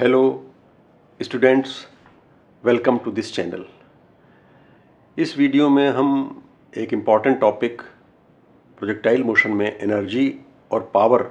Hello students, welcome to this channel. इस video में हम एक इम्पॉर्टेंट टॉपिक प्रोजेक्टाइल मोशन में एनर्जी और पावर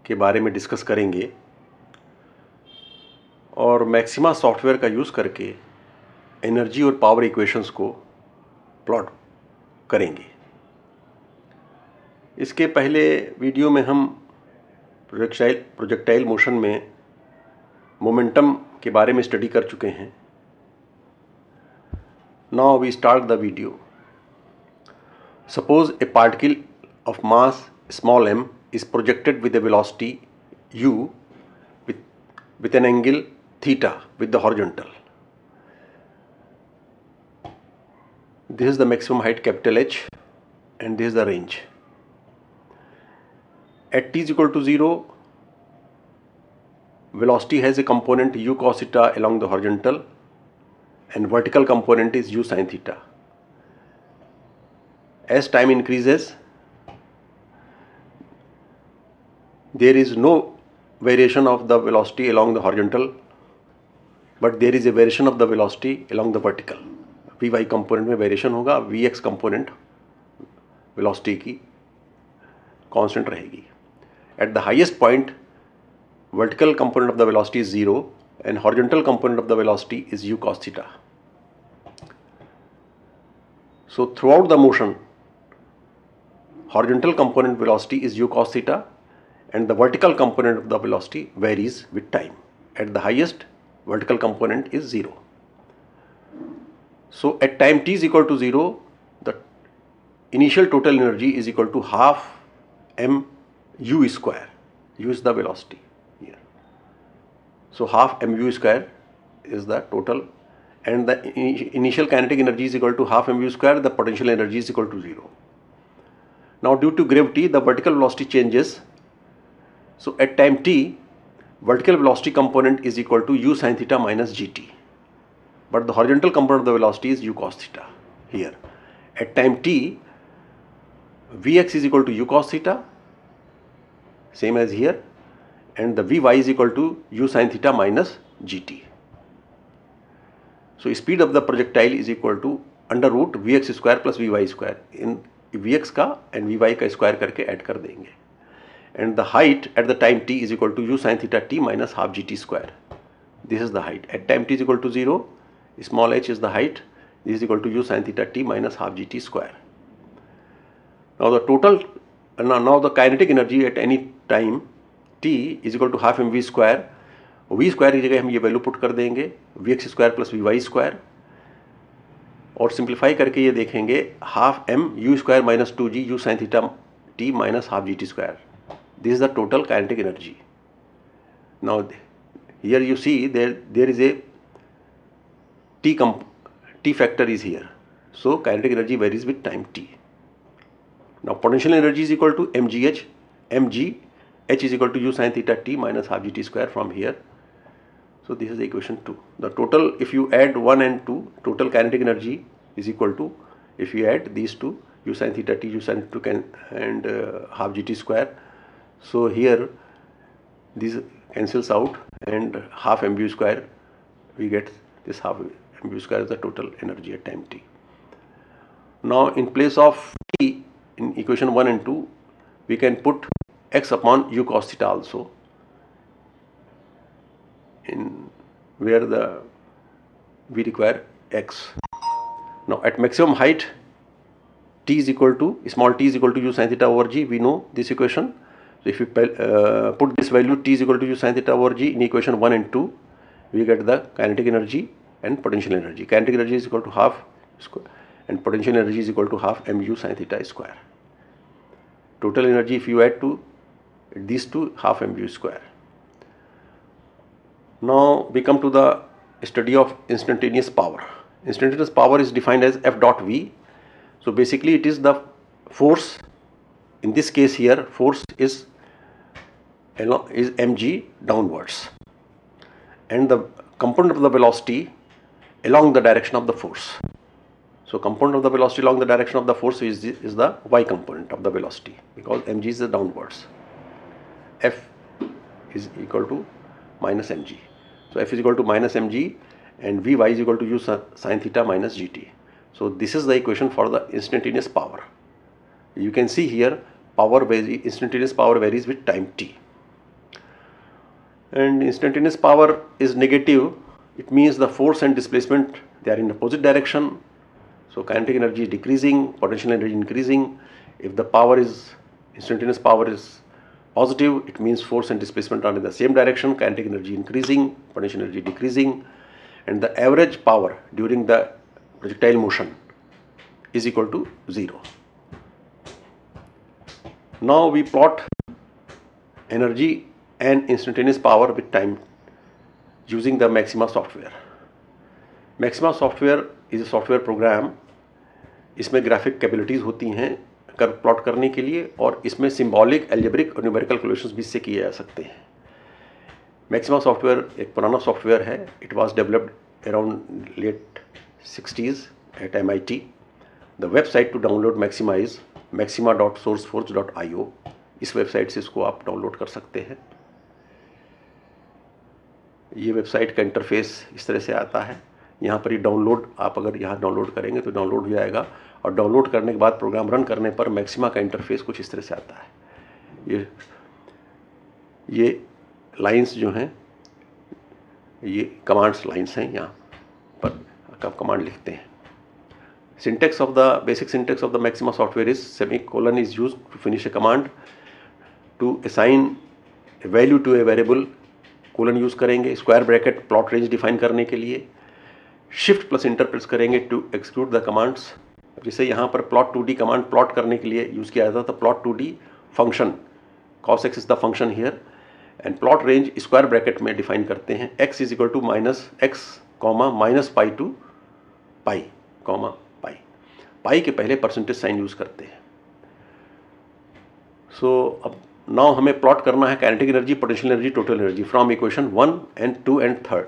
के बारे में डिस्कस करेंगे और मैक्सिमा सॉफ्टवेयर का यूज़ करके एनर्जी और पावर इक्वेशंस को प्लॉट करेंगे। इसके पहले वीडियो में हम प्रोजेक्टाइल मोशन में मोमेंटम के बारे में स्टडी कर चुके हैं। Now we start the video. Suppose a particle of mass small m is projected with a velocity u with an angle theta with the horizontal. This is the maximum height capital H and this is the range. At t is equal to 0, velocity has a component u cos theta along the horizontal and vertical component is u sin theta. As time increases, there is no variation of the velocity along the horizontal, but there is a variation of the velocity along the vertical. Vy component में variation होगा, Vx component velocity की constant रहेगी. At the highest point, vertical component of the velocity is 0 and horizontal component of the velocity is u cos theta. So throughout the motion, horizontal component velocity is u cos theta and the vertical component of the velocity varies with time. At the highest, vertical component is 0. So at time t is equal to 0, the initial total energy is equal to half m u square. U is the velocity here. So half m u square is the total, and the initial kinetic energy is equal to half m u square. The potential energy is equal to 0. Now due to gravity, the vertical velocity changes. So at time t, vertical velocity component is equal to u sin theta minus gt. But the horizontal component of the velocity is u cos theta here. At time t, Vx is equal to u cos theta, same as here, and the Vy is equal to u sin theta minus gt. So speed of the projectile is equal to under root Vx square plus Vy square. In Vx का and Vy का square करके add कर देंगे. And the height at the time t is equal to u sin theta t minus half gt square. This is the height. At time t is equal to 0, small h is the height. This is equal to u sin theta t minus half gt square. Now the total, now the kinetic energy at any time t is equal to half mv square. v square की जगह हम ये value put कर देंगे vx square plus vy square, और simplify करके ये देखेंगे half m u square minus 2g u sin theta t minus half gt square. This is the total kinetic energy. Now here you see there is a t factor is here. So kinetic energy varies with time t. Now potential energy is equal to mgh. H is equal to u sin theta t minus half gt square from here. So this is the equation 2. The total, if you add 1 and 2, total kinetic energy is equal to, if you add these two, u sin theta t, u sin 2 and half gt square. So here this cancels out and half mv square, we get this half mv square is the total energy at time t. Now in place of t in equation 1 and 2, we can put x upon u cos theta also, in where we require x. Now at maximum height, t is equal to, small t is equal to u sin theta over g. We know this equation. So if you put this value t is equal to u sin theta over g in equation 1 and 2, we get the kinetic energy and potential energy. Kinetic energy is equal to half square and potential energy is equal to half mu sin theta square. Total energy, if you add to these two, half mu square. Now we come to the study of instantaneous power. Instantaneous power is defined as F dot V. So basically it is the force. In this case here, force is mg downwards and the component of the velocity along the direction of the force. So component of the velocity along the direction of the force is the y component of the velocity, because mg is the downwards. F is equal to minus mg. So f is equal to minus mg and Vy is equal to u sin theta minus gt. So this is the equation for the instantaneous power. You can see here instantaneous power varies with time t. And instantaneous power is negative. It means the force and displacement, they are in opposite direction. So kinetic energy is decreasing, potential energy increasing. If the instantaneous power is positive, it means force and displacement are in the same direction, kinetic energy increasing, potential energy decreasing, and the average power during the projectile motion is equal to 0. Now we plot energy and instantaneous power with time using the Maxima software. Maxima software is a software program. इसमें graphic capabilities होती हैं curve plot करने के लिए, और इसमें symbolic, algebraic और numerical calculations भी इससे किए जा सकते हैं. मैक्सिमा सॉफ्टवेयर एक पुराना सॉफ्टवेयर है. It was developed around late 60s at MIT. The website to download Maxima is maxima.sourceforge.io. इस वेबसाइट से इसको आप डाउनलोड कर सकते हैं. ये वेबसाइट का इंटरफेस इस तरह से आता है. यहाँ पर ये डाउनलोड, आप अगर यहाँ डाउनलोड करेंगे तो डाउनलोड हो जाएगा, और डाउनलोड करने के बाद प्रोग्राम रन करने पर मैक्सिमा का इंटरफेस कुछ इस तरह से आता है. ये लाइंस जो हैं, ये कमांड्स लाइंस हैं. यहाँ पर आप कमांड लिखते हैं. Basic syntax of the Maxima software is semicolon is used to finish a command. To assign a value to a variable, colon use करेंगे. Square bracket plot range define करने के लिए. शिफ्ट प्लस इंटर प्रेस करेंगे to execute the commands. जैसे यहाँ पर plot 2D command plot करने के लिए यूज़ किया जाता था. Plot 2D function cos x is the function here, and plot range square bracket में डिफाइन करते हैं. x is equal to -x, -π to π, pi के पहले परसेंटेज साइन यूज़ करते हैं. सो अब नाउ हमें प्लॉट करना है kinetic energy, potential energy, total energy from equation 1 and 2 and 3.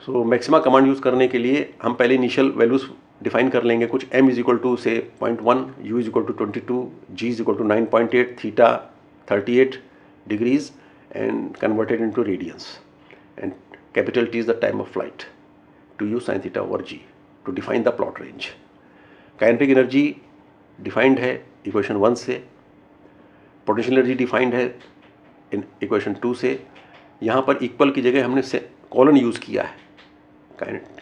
So maxima command use करने के लिए हम पहले इनिशियल वैल्यूज डिफाइन कर लेंगे. कुछ m इज इक्वल टू से 0.1, u is equal to 22, g is equal to 9.8, theta 38 degrees and converted into radians, and capital T is the time of flight, two u sin theta over g to define the plot range. Kinetic energy defined है equation 1 से, potential energy defined है in equation 2 से. यहाँ पर equal की जगह हमने colon use किया है,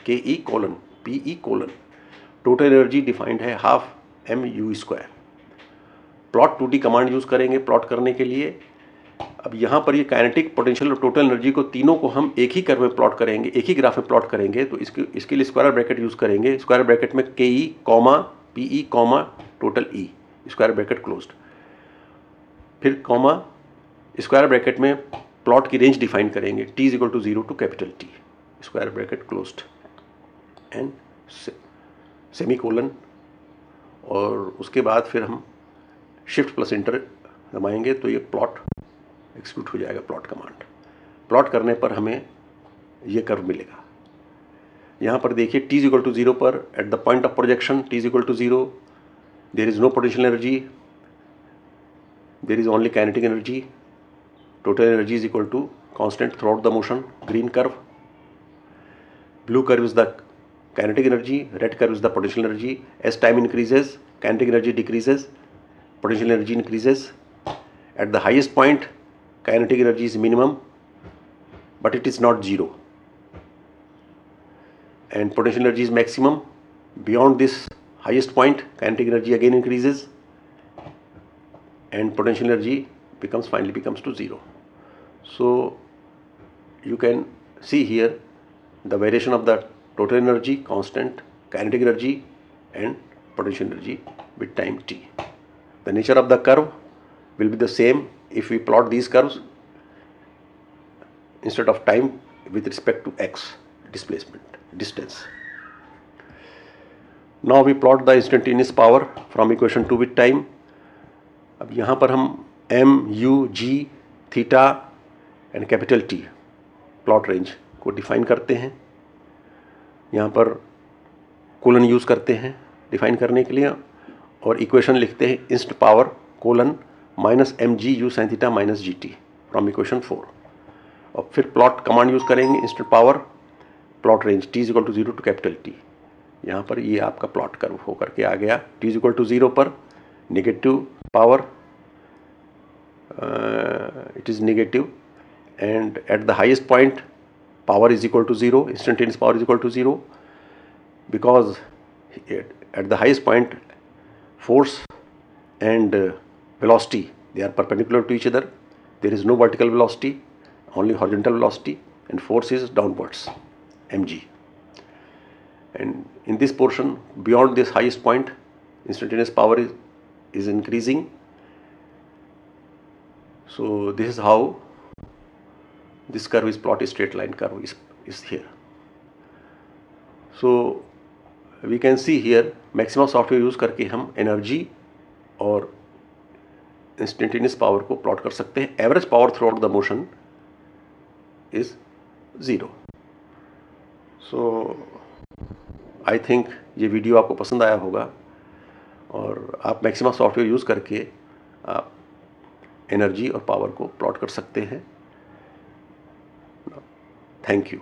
KE colon PE colon. Total energy defined है half mu². Plot 2D command use करेंगे प्लॉट करने के लिए. अब यहाँ पर ये काइनेटिक, पोटेंशियल और टोटल एनर्जी को तीनों को हम एक ही कर्व में प्लॉट करेंगे, एक ही ग्राफ में प्लॉट करेंगे. तो इसके लिए स्क्वायर ब्रैकेट यूज़ करेंगे. स्क्वायर ब्रैकेट में KE, PE, total E, square bracket closed. फिर कॉमा, स्क्वायर ब्रैकेट में प्लॉट की रेंज डिफाइन करेंगे. T is equal to 0 to capital T, square bracket closed, and semicolon. और उसके बाद फिर हम शिफ्ट प्लस इंटर दबाएंगे तो ये प्लॉट एक्सिक्यूट हो जाएगा. प्लॉट कमांड प्लॉट करने पर हमें ये कर्व मिलेगा. यहाँ पर देखिए T इज इक्वल टू 0 पर at the point of projection T is equal to 0, there is no potential energy, there is only kinetic energy. Total energy is equal to constant throughout the motion. Green curve, blue curve is the kinetic energy, red curve is the potential energy. As time increases, kinetic energy decreases, potential energy increases. At the highest point, kinetic energy is minimum, but it is not 0, and potential energy is maximum. Beyond this highest point, kinetic energy again increases, and potential energy finally becomes to 0. So you can see here the variation of the total energy, constant, kinetic energy and potential energy with time t. The nature of the curve will be the same if we plot these curves instead of time with respect to x, displacement, distance. Now we plot the instantaneous power from equation 2 with time. अब यहाँ पर हम m, u, g, theta and capital T plot range को define करते हैं. यहाँ पर colon use करते हैं डिफाइन करने के लिए, और इक्वेशन लिखते हैं instant power colon -mg u sin theta minus gt. From equation 4। और फिर प्लॉट कमांड यूज़ करेंगे, instant power plot range t is equal to 0 to capital T। यहाँ पर ये आपका प्लॉट कर्व होकर के आ गया। t इज इक्वल टू 0 पर negative power, it is negative, and at the highest point power is equal to 0, instantaneous power is equal to 0, because at the highest point force and velocity, they are perpendicular to each other. There is no vertical velocity, only horizontal velocity, and force is downwards, mg. And in this portion, beyond this highest point, instantaneous power is increasing. So this is how this curve is plotted. Straight line curve is here. So we can see here maxima software use करके हम energy और instantaneous power को plot कर सकते हैं। Average power through out the motion is 0। So I think ये video आपको पसंद आया होगा और आप मैक्सिमा सॉफ्टवेयर यूज़ करके आप एनर्जी और पावर को प्लॉट कर सकते हैं। Thank you.